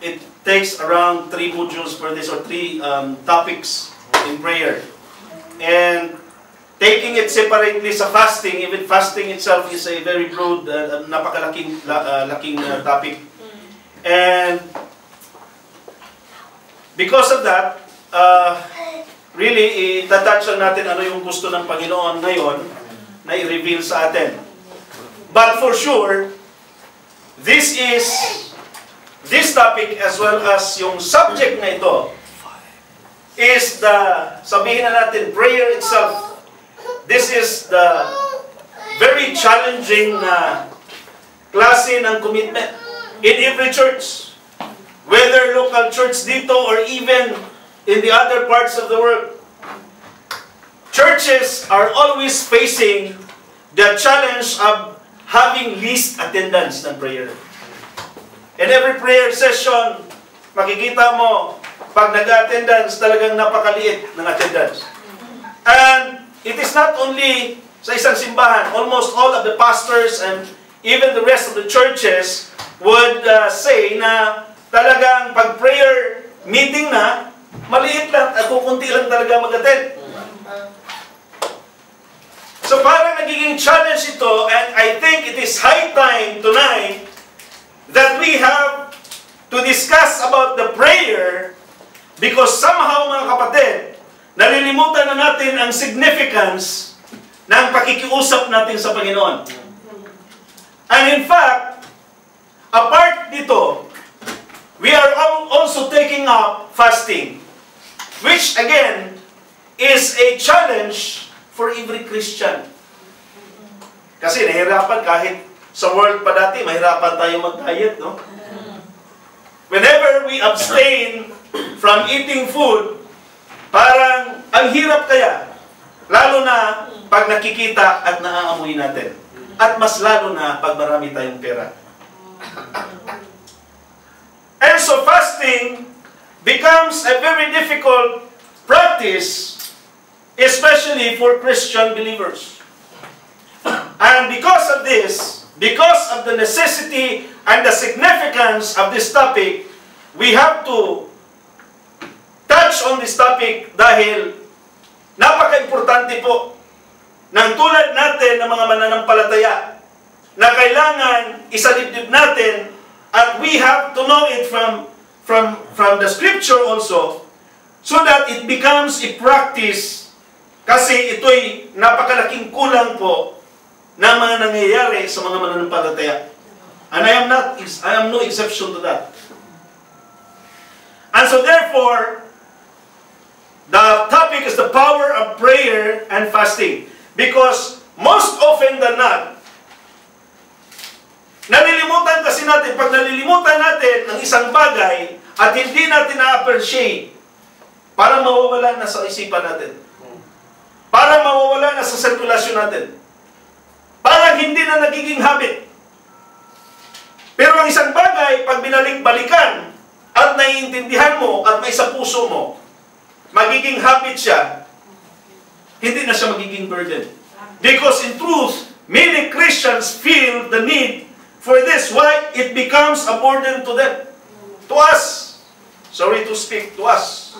it takes around 3 modules for this, or 3 topics in prayer. And taking it separately sa fasting, even fasting itself is a very broad, napakalaking topic. And because of that, really, itatouch lang natin ano yung gusto ng Panginoon ngayon na i-reveal sa atin. But for sure, this topic as well as yung subject na ito is sabihin na natin, prayer itself. This is the very challenging klase ng commitment in every church. Whether local church dito or even in the other parts of the world. Churches are always facing the challenge of having least attendance ng prayer. In every prayer session, makikita mo, pag nag-attendance, talagang napakaliit ng attendance. And it is not only sa isang simbahan, almost all of the pastors and even the rest of the churches would say na talagang pag prayer meeting na, maliit lang at kukunti lang talaga mag-attend. So parang nagiging challenge ito, and I think it is high time tonight that we have to discuss about the prayer, because somehow mga kapatid, nalilimutan na natin ang significance ng pakikiusap natin sa Panginoon. And in fact, apart dito, we are also taking up fasting, which again is a challenge for every Christian. Kasi nahirapan kahit sa world pa dati, mahirapan tayo mag-diet, no? Whenever we abstain from eating food, parang ang hirap kaya. Lalo na pag nakikita at naaamoy natin. At mas lalo na pag marami tayong pera. And so fasting becomes a very difficult practice, especially for Christian believers. And because of this, because of the necessity and the significance of this topic, we have to touch on this topic dahil napaka-importante po ng tulad natin ng mga mananampalataya na kailangan isalibdib natin. And we have to know it from the scripture also, so that it becomes a practice, kasi ito'y napakalaking kulang po na mga nangyayari sa mga mananampalataya. And I am no exception to that. And so therefore, the topic is the power of prayer and fasting. Because most often than not, nalilimutan kasi natin, pag nalilimutan natin ang isang bagay at hindi natin na-appreciate, parang mawawala na sa isipan natin. Parang mawawala na sa sirkulasyon natin. Parang hindi na nagiging habit. Pero ang isang bagay, pag binalik-balikan at naiintindihan mo at may sa puso mo, magiging habit siya, hindi na siya magiging burden. Because in truth, many Christians feel the need for this. Why? It becomes a burden to them. To us. Sorry to speak, to us.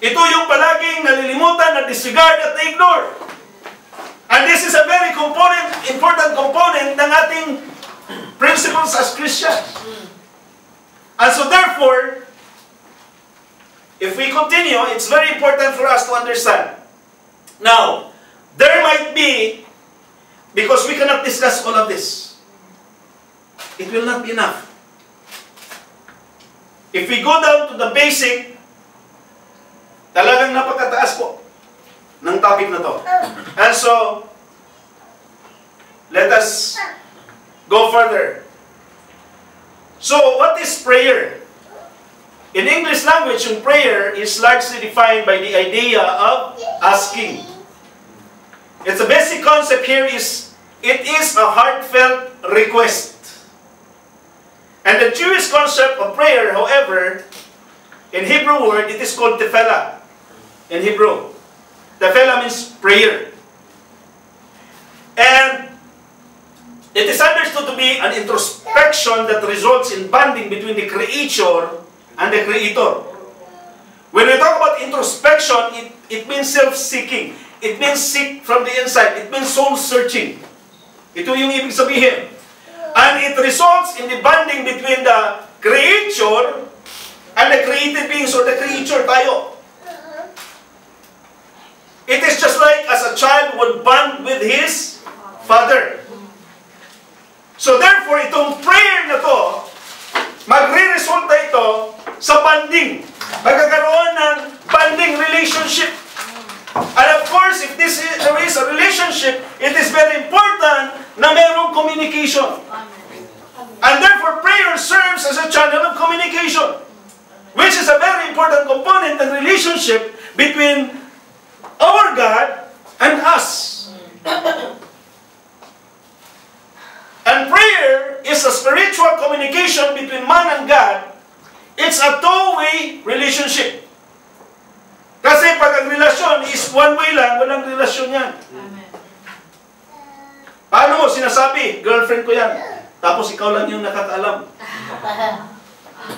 Ito yung palaging nalilimutan, na-disregard at na-ignore. And this is a very important component ng ating principles as Christians. And so therefore, if we continue, it's very important for us to understand. Now, there might be, because we cannot discuss all of this, it will not be enough. If we go down to the basic, talagang napakataas po ng topic na to. And so, let us go further. So, what is prayer? In English language, yung prayer is largely defined by the idea of asking. It's a basic concept here is, it is a heartfelt request. And the Jewish concept of prayer, however, in Hebrew word, it is called tefillah. In Hebrew. Tefillah means prayer. And It is understood to be an introspection that results in bonding between the creature and the Creator. When we talk about introspection, it means self-seeking. It means seek from the inside. It means soul-searching. Ito yung ibig sabihin. And it results in the bonding between the creature and the created beings, or the creature, tayo. It is just like as a child would bond with his father. So therefore, itong prayer na to, magre-resulta ito sa bonding. Magkakaroon ng bonding relationship. And of course, if there is a relationship, it is very important na mayroong communication. And therefore, prayer serves as a channel of communication, which is a very important component in relationship between our God and us. And prayer is a spiritual communication between man and God. It's a two-way relationship. Kasi pag ang relasyon is one-way lang, walang relasyon yan. Paano mo sinasabi, girlfriend ko yan, tapos ikaw lang yung nakakaalam?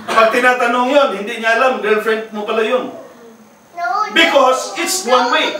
Pag tinatanong yun, hindi niya alam, girlfriend mo pala yun. Because it's one way.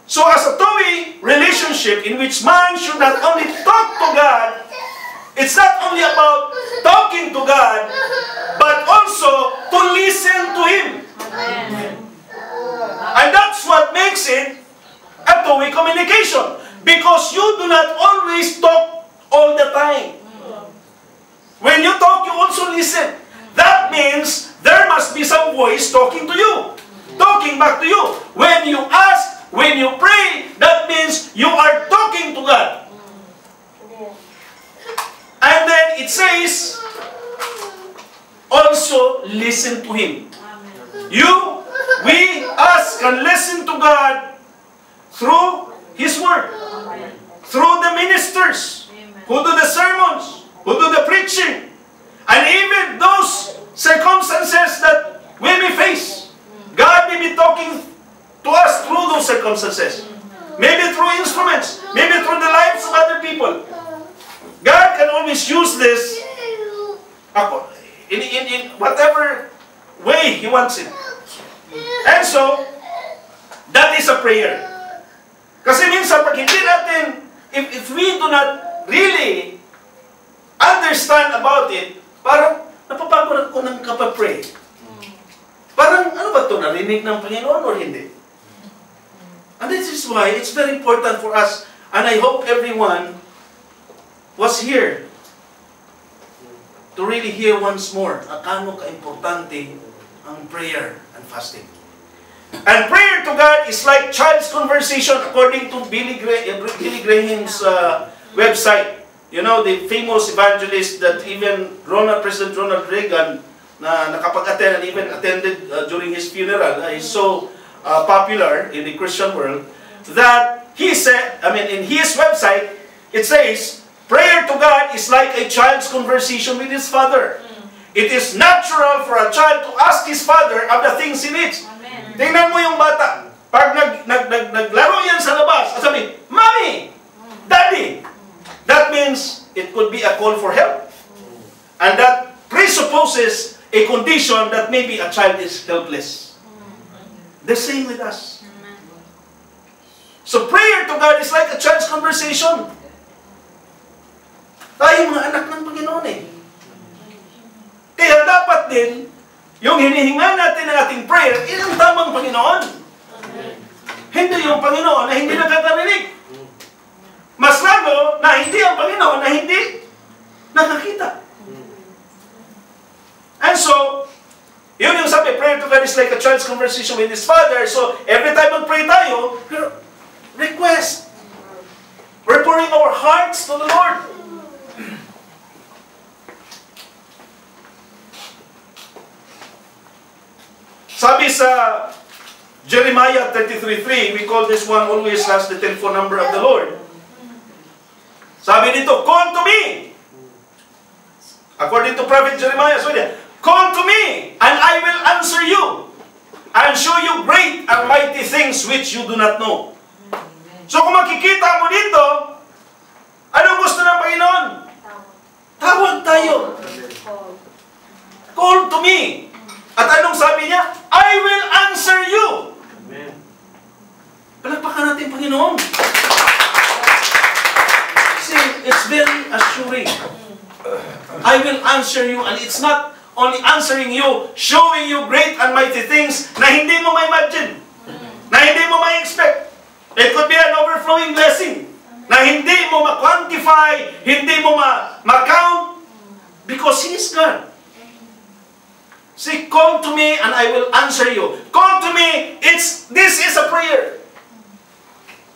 So as a two-way relationship in which man should not only talk to God, it's not only about talking to God, but also to listen to Him. And that's what makes it a two-way communication. Because you do not always talk all the time. When you talk, you also listen. That means there must be some voice talking to you, talking back to you. When you ask, when you pray, that means you are talking to God. And then it says, also listen to Him. We, us, can listen to God through His Word, through the ministers who do the sermons, who do the preaching, and even those circumstances that we may face. God may be talking to us through those circumstances. Maybe through instruments, maybe through the lives of other people. God can always use this in whatever way He wants it. And so, that is a prayer. Kasi minsan, pag hindi natin, if we do not really understand about it, parang napapagod ko ng kapag-pray. Parang, ano ba ito? Narinig ng Panginoon or hindi? And this is why it's very important for us, and I hope everyone was here to really hear once more kano ka-importante ang prayer and fasting. And prayer to God is like child's conversation, according to Billy Graham's website. You know, the famous evangelist that even President Ronald Reagan na nakapag-attend and even attended during his funeral is so popular in the Christian world that he said, in his website, it says, prayer to God is like a child's conversation with his father. It is natural for a child to ask his father of the things he needs. Tingnan mo yung bata. Pag naglaro yan sa labas, sabi, Mommy! Daddy! That means it could be a call for help. And that presupposes a condition that maybe a child is helpless. The same with us. So prayer to God is like a child's conversation. Tayo mga anak ng Panginoon eh. Kaya dapat din, yung hinihinga natin ng ating prayer, ang tamang Panginoon. Hindi yung Panginoon na hindi nakakarinig. Mas lalo na hindi ang Panginoon na hindi nakakita. And so, yun yung sabi, prayer to God is like a child's conversation with his father. So, every time mag-pray tayo, request. We're pouring our hearts to the Lord. Sabi sa Jeremiah 33:3, we call this one always has the telephone number of the Lord. Sabi dito, call to me. According to Prophet Jeremiah, call to me, and I will answer you, and show you great and mighty things which you do not know. So kung makikita mo dito, ano mo tayo. Call to me. At anong sabi niya? I will answer you. Amen. Palakpakan natin, Panginoon. See, it's very assuring. I will answer you, and it's not only answering you, showing you great and mighty things na hindi mo ma-imagine, na hindi mo ma-expect. It could be an overflowing blessing na hindi mo ma-quantify, hindi mo ma-count, because He is God. See, call to me and I will answer you. Call to me, this is a prayer.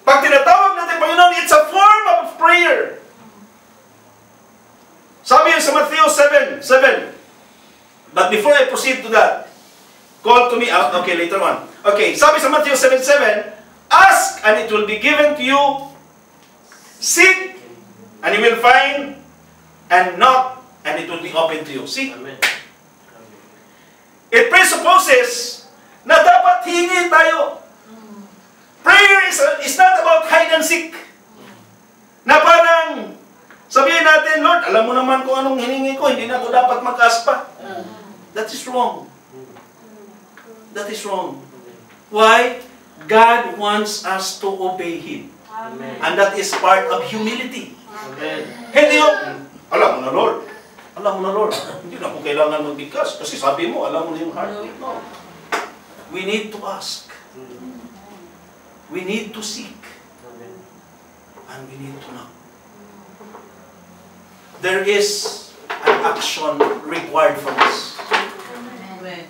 Pag tinatawag natin, Panginoon, it's a form of prayer. Sabi yun sa Matthew 7:7. But before I proceed to that, call to me, okay, later on. Okay, sabi sa Matthew 7:7, ask and it will be given to you. Seek and you will find. And knock and it will be open to you. See? Amen. It presupposes na dapat hingi tayo. Prayer is not about hide and seek. Na parang sabihin natin, Lord, alam mo naman kung anong hiningi ko, hindi na ako dapat mag-ask pa. That is wrong. That is wrong. Why? God wants us to obey Him. Amen. And that is part of humility. Amen. Hindi yung, alam mo na, Lord. Alam mo na, Lord. Hindi na ako kailangan magbigkas. Kasi sabi mo, alam mo na yung heart. No. We need to ask. We need to seek. And we need to knock. There is an action required from us. Amen.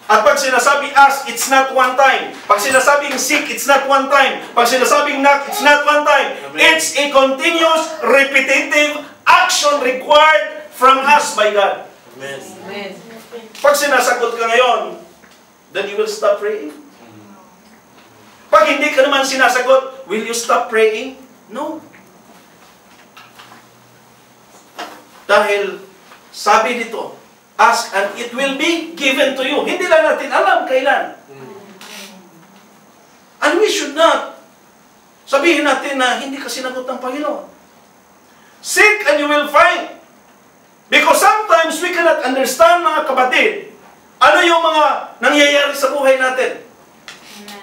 At pag sinasabing ask, it's not one time. Pag sinasabing seek, it's not one time. Pag sinasabing knock, it's not one time. Amen. It's a continuous, repetitive action required from us by God. Amen. Amen. Pag sinasagot ka ngayon, then you will stop praying. Pag hindi ka naman sinasagot, will you stop praying? No. Dahil sabi dito, ask and it will be given to you. Hindi lang natin alam kailan. And we should not sabihin natin na hindi ka sinagot ng Panginoon. Seek and you will find. Because sometimes we cannot understand, mga kapatid, ano yung mga nangyayari sa buhay natin.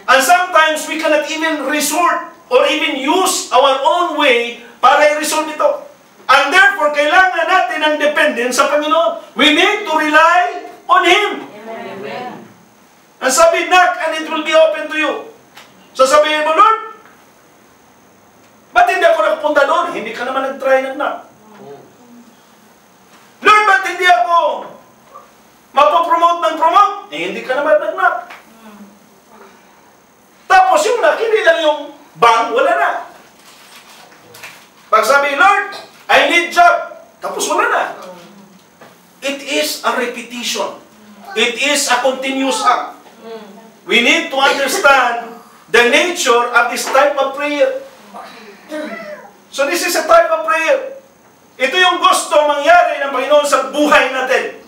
And sometimes we cannot even resort or even use our own way para i-resolve ito. And therefore, kailangan natin ng dependence sa Panginoon. We need to rely on Him. Amen. And sabi, knock and it will be open to you. So sabihin mo, Lord, ba't hindi ako nagpunta doon? Hindi ka naman nag-try ng knock. Lord, ba't hindi ako mapopromote ng promote? Hindi ka naman nag-knock. Tapos yung knock, hindi lang yung bang, wala na. Pag sabi, Lord, I need job. Tapos wala na. It is a repetition. It is a continuous act. We need to understand the nature of this type of prayer. So this is a type of prayer. Ito yung gusto mangyari ng Panginoon sa buhay natin.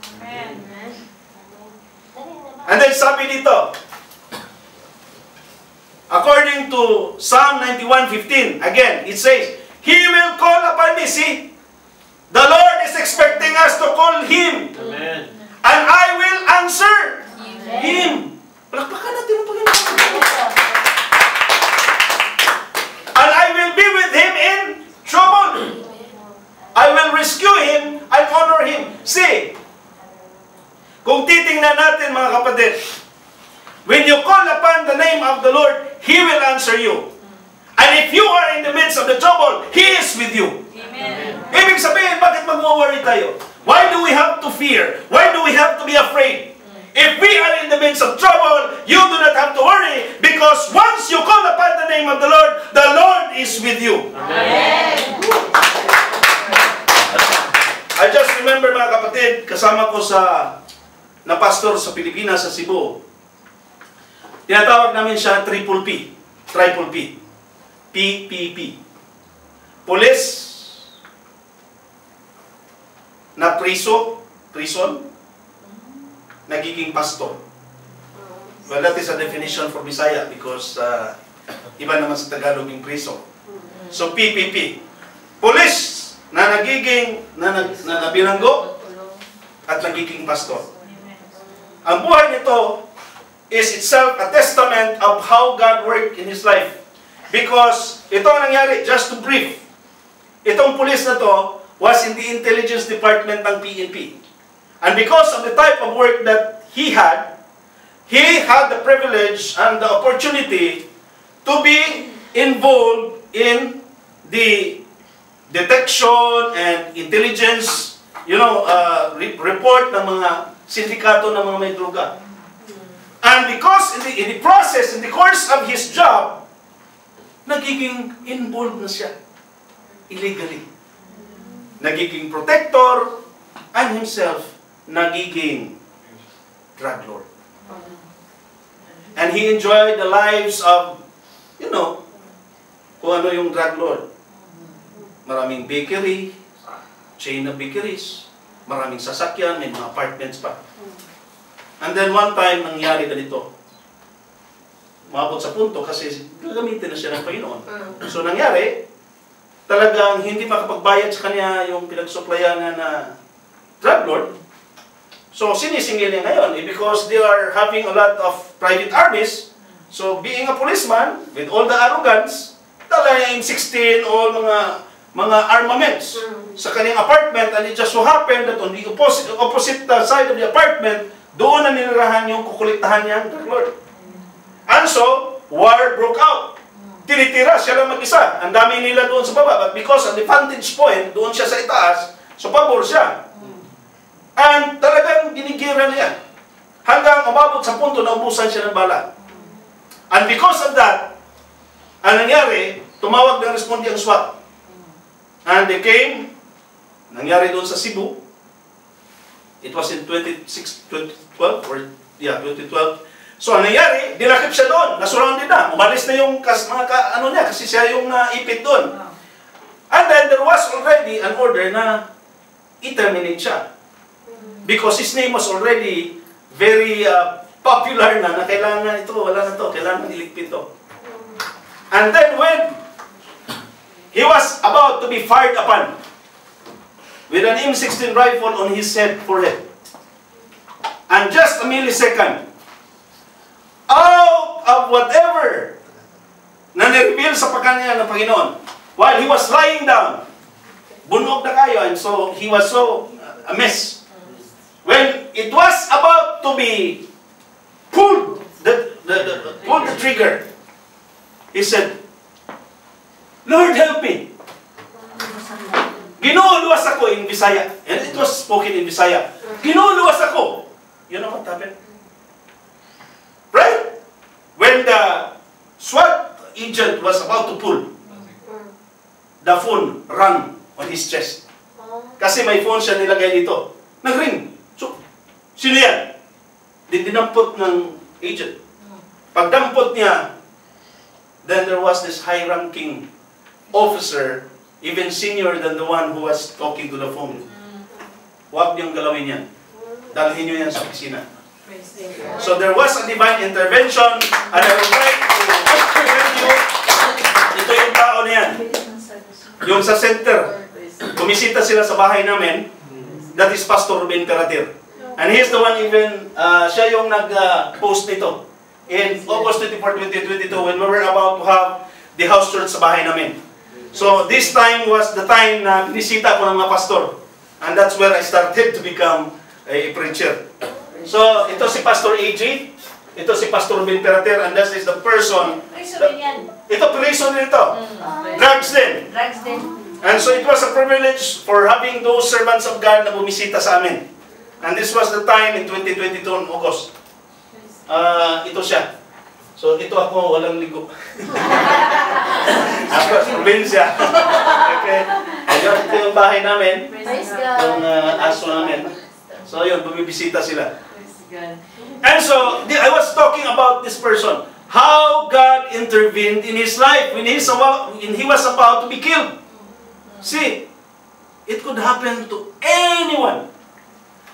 And then sabi dito, according to Psalm 91:15, again, it says, He will call upon me. See, the Lord is expecting us to call Him. Amen. And I will answer Him. Palakpakan natin ang Panginoon. And I will be with Him in trouble. I will rescue Him and honor Him. See, kung titingnan natin, mga kapatid, when you call upon the name of the Lord, He will answer you. And if you are in the midst of the trouble, He is with you. Amen. Ibig sabihin, bakit mag-worry tayo? Why do we have to fear? Why do we have to be afraid? If we are in the midst of trouble, you do not have to worry, because once you call upon the name of the Lord is with you. Amen. I just remember, mga kapatid, kasama ko na pastor sa Pilipinas, sa Cebu. Tinatawag namin siya Triple P. Triple P. PPP. Police na prison, nagiging pastor. Well, that is a definition for Bisaya because iba naman sa Tagalog yung prison. So, PPP. Police na nagiging, na binanggo at nagiging pastor. Ang buhay nito is itself a testament of how God worked in his life. Because ito ang nangyari, just to brief, itong pulis na to was in the intelligence department ng PNP. And because of the type of work that he had the privilege and the opportunity to be involved in the detection and intelligence, report ng mga sindikato ng mga may droga. And because in the process, in the course of his job, nagiging involved na siya illegally. Nagiging protector, and himself nagiging drug lord. And he enjoyed the lives of, kung ano yung drug lord. Maraming bakery, chain of bakeries, maraming sasakyan, may mga apartments pa. And then one time, nangyari ganito. Maabot sa punto kasi gagamitin na siya ng Panginoon. So nangyari, talagang hindi makapagbayad sa kanya yung pinagsuplayan na drug lord. So sinisingil niya ngayon because they are having a lot of private armies. So being a policeman, with all the arrogance, talagang M16, all mga armaments sa kanyang apartment, and it just so happened that on the opposite side of the apartment, doon na ninirahan yung kukuliktahan niya ng drug lord. And so, war broke out. Tinitira siya lang mag-isa. Ang dami nila doon sa baba. But because of the vantage point, doon siya sa itaas, so pabor siya. And talagang ginigira niya. Hanggang umabot sa punto na ubusan siya ng bala. And because of that, ang nangyari, tumawag ng responde ang SWAT. And they came, nangyari doon sa Cebu. It was in 2012. So, ang nangyari, dinakip siya doon, nasurrounded na. Umalis na yung niya, kasi siya yung naipit doon. And then, there was already an order na i-terminate siya. Because his name was already very popular na kailangan ito, wala na to, kailangan iligpit to. And then, when he was about to be fired upon with an M16 rifle on his forehead, and just a millisecond, out of whatever na nireveal sa pagkanya ng Panginoon, while he was lying down, bunog na kayo, and so he was so a mess. When it was about to be pulled the trigger, he said, "Lord, help me." Ginoo, luwas ako in Bisaya. And it was spoken in Bisaya. Ginoo, luwas ako. You know what happened? Right? When the SWAT agent was about to pull, the phone rang on his chest. Kasi may phone siya nilagay dito. Nag-ring. So, sino yan? Dinampot ng agent. Pagdampot niya, then there was this high-ranking officer, even senior than the one who was talking to the phone. Huwag niyong galawin yan. Dalhin niyo yan sa opisina. So there was a divine intervention, and I would like to present you. Ito yung tao na yan. Yung sa center. Bumisita sila sa bahay namin. That is Pastor Ruben Peratir. And he's the one even, siya yung nag-post nito. In August 24, 2022, when we were about to have the house church sa bahay namin. So this time was the time na binisita ko ng mga pastor. And that's where I started to become a preacher. So ito si Pastor AJ, ito si Pastor Ruben Peratir, and that is the person. Ito prison din ito. Drugs din. And so it was a privilege for having those servants of God na bumisita sa amin. And this was the time in 2022 in August. Ito siya. So, ito ako, walang ligo. Ako, probinsya. Okay. Ayun, ito yung bahay namin. Yung aso namin. So, yun, bumibisita sila. And so, I was talking about this person. How God intervened in his life when he was about to be killed. See, it could happen to anyone.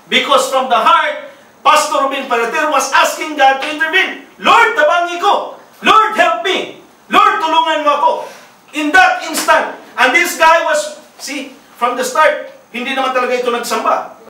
Because from the heart, Pastor Ruben Peratir was asking God to intervene. Lord, tabangi ko. Lord, help me. Lord, tulungan mo ako. In that instant. And this guy was, see, from the start, hindi naman talaga ito nagsamba.